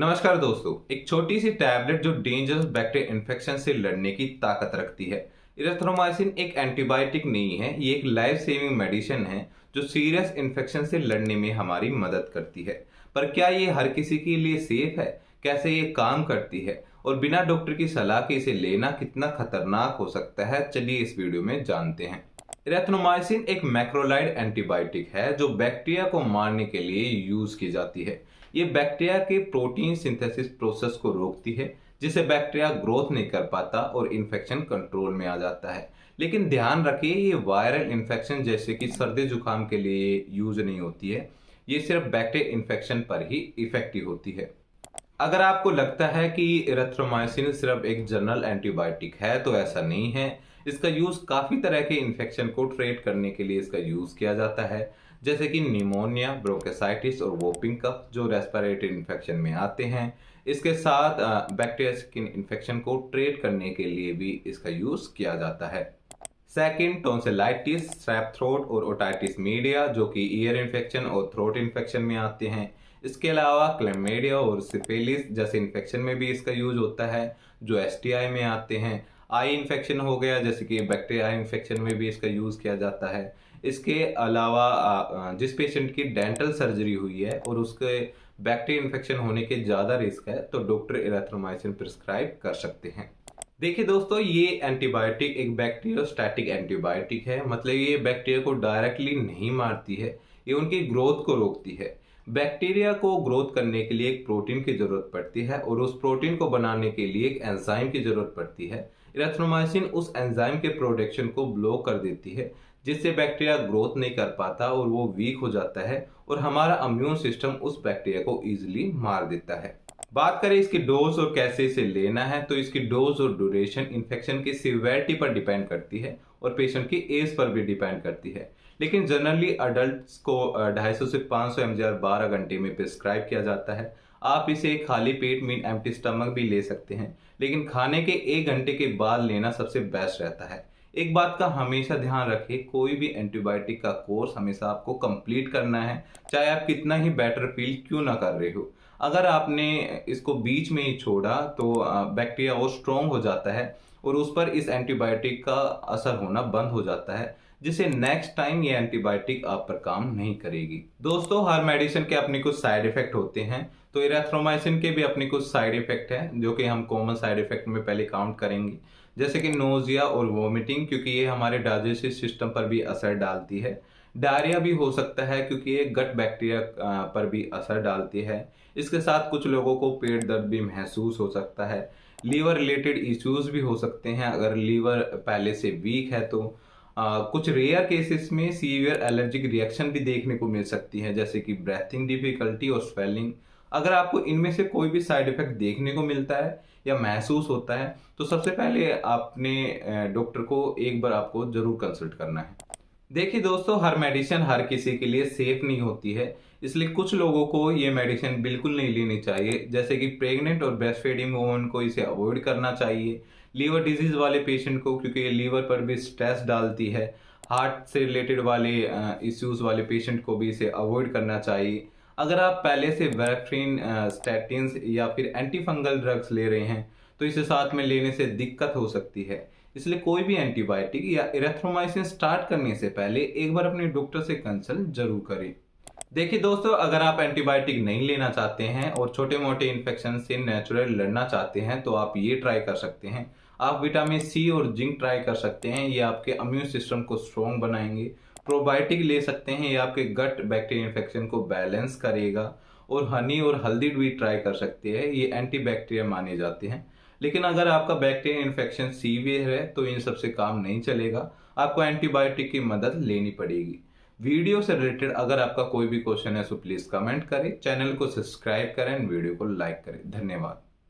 नमस्कार दोस्तों, एक छोटी सी टैबलेट जो डेंजरस बैक्टीरियल इन्फेक्शन से लड़ने की ताकत रखती है। इरेथ्रोमाइसिन एक एंटीबायोटिक नहीं है, ये एक लाइफ सेविंग मेडिसिन है जो सीरियस इन्फेक्शन से लड़ने में हमारी मदद करती है। पर क्या ये हर किसी के लिए सेफ है? कैसे ये काम करती है और बिना डॉक्टर की सलाह के इसे लेना कितना खतरनाक हो सकता है, चलिए इस वीडियो में जानते हैं। इरेथ्रोमाइसिन एक मैक्रोलाइड एंटीबायोटिक है जो बैक्टीरिया को मारने के लिए यूज की जाती है। ये बैक्टीरिया के प्रोटीन सिंथेसिस प्रोसेस को रोकती है, जिससे बैक्टीरिया ग्रोथ नहीं कर पाता और इन्फेक्शन कंट्रोल में आ जाता है। लेकिन ध्यान रखिए, ये वायरल इन्फेक्शन जैसे कि सर्दी जुकाम के लिए यूज नहीं होती है। ये सिर्फ बैक्टीरियल इन्फेक्शन पर ही इफेक्टिव होती है। अगर आपको लगता है कि इरेथ्रोमाइसिन सिर्फ एक जनरल एंटीबायोटिक है, तो ऐसा नहीं है। इसका यूज काफी तरह के इन्फेक्शन को ट्रीट करने के लिए इसका यूज किया जाता है, जैसे कि निमोनिया, ब्रोंकाइटिस और वोपिंग कफ जो रेस्पिरेटरी इन्फेक्शन में आते हैं। इसके साथ बैक्टीरियल स्किन इन्फेक्शन को ट्रीट करने के लिए भी इसका यूज किया जाता है। सेकंड, टॉन्सिलाइटिस, स्ट्रेप थ्रोट और ओटाइटिस मीडिया जो कि ईयर इन्फेक्शन और थ्रोट इन्फेक्शन में आते हैं। इसके अलावा क्लैमिडिया और सिफिलिस जैसे इन्फेक्शन में भी इसका यूज होता है जो एसटीआई में आते हैं। आई इन्फेक्शन हो गया, जैसे कि बैक्टीरिया इन्फेक्शन में भी इसका यूज किया जाता है। इसके अलावा जिस पेशेंट की डेंटल सर्जरी हुई है और उसके बैक्टीरिया इन्फेक्शन होने के ज़्यादा रिस्क है, तो डॉक्टर इरेथ्रोमाइसिन प्रिस्क्राइब कर सकते हैं। देखिए दोस्तों, ये एंटीबायोटिक एक बैक्टीरियोस्टैटिक एंटीबायोटिक है, मतलब ये बैक्टीरिया को डायरेक्टली नहीं मारती है, ये उनकी ग्रोथ को रोकती है। बैक्टीरिया को ग्रोथ करने के लिए एक प्रोटीन की जरूरत पड़ती है और उस प्रोटीन को बनाने के लिए एक एंजाइम की जरूरत पड़ती है। इरेथ्रोमाइसिन उस एंजाइम के प्रोडक्शन को ब्लॉक कर देती है, जिससे बैक्टीरिया ग्रोथ नहीं कर पाता और वो वीक हो जाता है और हमारा इम्यून सिस्टम उस बैक्टीरिया को इजीली मार देता है। बात करें इसकी डोज और कैसे इसे लेना है, तो इसकी डोज और ड्यूरेशन इन्फेक्शन की सिवियरिटी पर डिपेंड करती है और पेशेंट की एज पर भी डिपेंड करती है। लेकिन जनरली अडल्ट्स को 250 से 500 mg 12 घंटे में प्रिस्क्राइब किया जाता है। आप इसे खाली पेट मीन एम्प्टी स्टमक भी ले सकते हैं, लेकिन खाने के 1 घंटे के बाद लेना सबसे बेस्ट रहता है। एक बात का हमेशा ध्यान रखें, कोई भी एंटीबायोटिक का कोर्स हमेशा आपको कंप्लीट करना है, चाहे आप कितना ही बेटर फील क्यों ना कर रहे हो। अगर आपने इसको बीच में ही छोड़ा तो बैक्टीरिया और स्ट्रॉन्ग हो जाता है और उस पर इस एंटीबायोटिक का असर होना बंद हो जाता है, जिससे नेक्स्ट टाइम ये एंटीबायोटिक आप पर काम नहीं करेगी। दोस्तों, हर मेडिसिन के अपने कुछ साइड इफेक्ट होते हैं, तो इरेथ्रोमाइसिन के भी अपने कुछ साइड इफेक्ट हैं जो कि हम कॉमन साइड इफेक्ट में पहले काउंट करेंगे, जैसे कि नोजिया और वोमिटिंग, क्योंकि ये हमारे डाइजेस्टिव सिस्टम पर भी असर डालती है। डायरिया भी हो सकता है क्योंकि ये गट बैक्टीरिया पर भी असर डालती है। इसके साथ कुछ लोगों को पेट दर्द भी महसूस हो सकता है। लीवर रिलेटेड इश्यूज भी हो सकते हैं अगर लीवर पहले से वीक है तो। कुछ रेयर केसेस में सीवियर एलर्जिक रिएक्शन भी देखने को मिल सकती है, जैसे कि ब्रेथिंग डिफिकल्टी और स्वेलिंग। अगर आपको इनमें से कोई भी साइड इफेक्ट देखने को मिलता है या महसूस होता है, तो सबसे पहले आपने डॉक्टर को एक बार आपको जरूर कंसल्ट करना है। देखिए दोस्तों, हर मेडिसिन हर किसी के लिए सेफ नहीं होती है, इसलिए कुछ लोगों को ये मेडिसिन बिल्कुल नहीं लेनी चाहिए, जैसे कि प्रेग्नेंट और ब्रेस्ट फीडिंग वुमन को इसे अवॉइड करना चाहिए। लीवर डिजीज वाले पेशेंट को, क्योंकि ये लीवर पर भी स्ट्रेस डालती है। हार्ट से रिलेटेड वाले इश्यूज वाले पेशेंट को भी इसे अवॉइड करना चाहिए। अगर आप पहले से वेरफ्रीन, स्टैटिन्स या फिर एंटीफंगल ड्रग्स ले रहे हैं, तो इसे साथ में लेने से दिक्कत हो सकती है। इसलिए कोई भी एंटीबायोटिक या इरेथ्रोमाइसिन स्टार्ट करने से पहले एक बार अपने डॉक्टर से कंसल्ट जरूर करें। देखिए दोस्तों, अगर आप एंटीबायोटिक नहीं लेना चाहते हैं और छोटे मोटे इन्फेक्शन से नेचुरल लड़ना चाहते हैं, तो आप ये ट्राई कर सकते हैं। आप विटामिन सी और जिंक ट्राई कर सकते हैं, ये आपके इम्यून सिस्टम को स्ट्रॉन्ग बनाएंगे। प्रोबायोटिक ले सकते हैं, ये आपके गट बैक्टीरिया इन्फेक्शन को बैलेंस करेगा। और हनी और हल्दी भी ट्राई कर सकते हैं, ये एंटी बैक्टीरिया माने जाते हैं। लेकिन अगर आपका बैक्टीरिया इन्फेक्शन सीवियर है तो इन सबसे काम नहीं चलेगा, आपको एंटीबायोटिक की मदद लेनी पड़ेगी। वीडियो से रिलेटेड अगर आपका कोई भी क्वेश्चन है तो प्लीज कमेंट करें, चैनल को सब्सक्राइब करें, वीडियो को लाइक करें। धन्यवाद।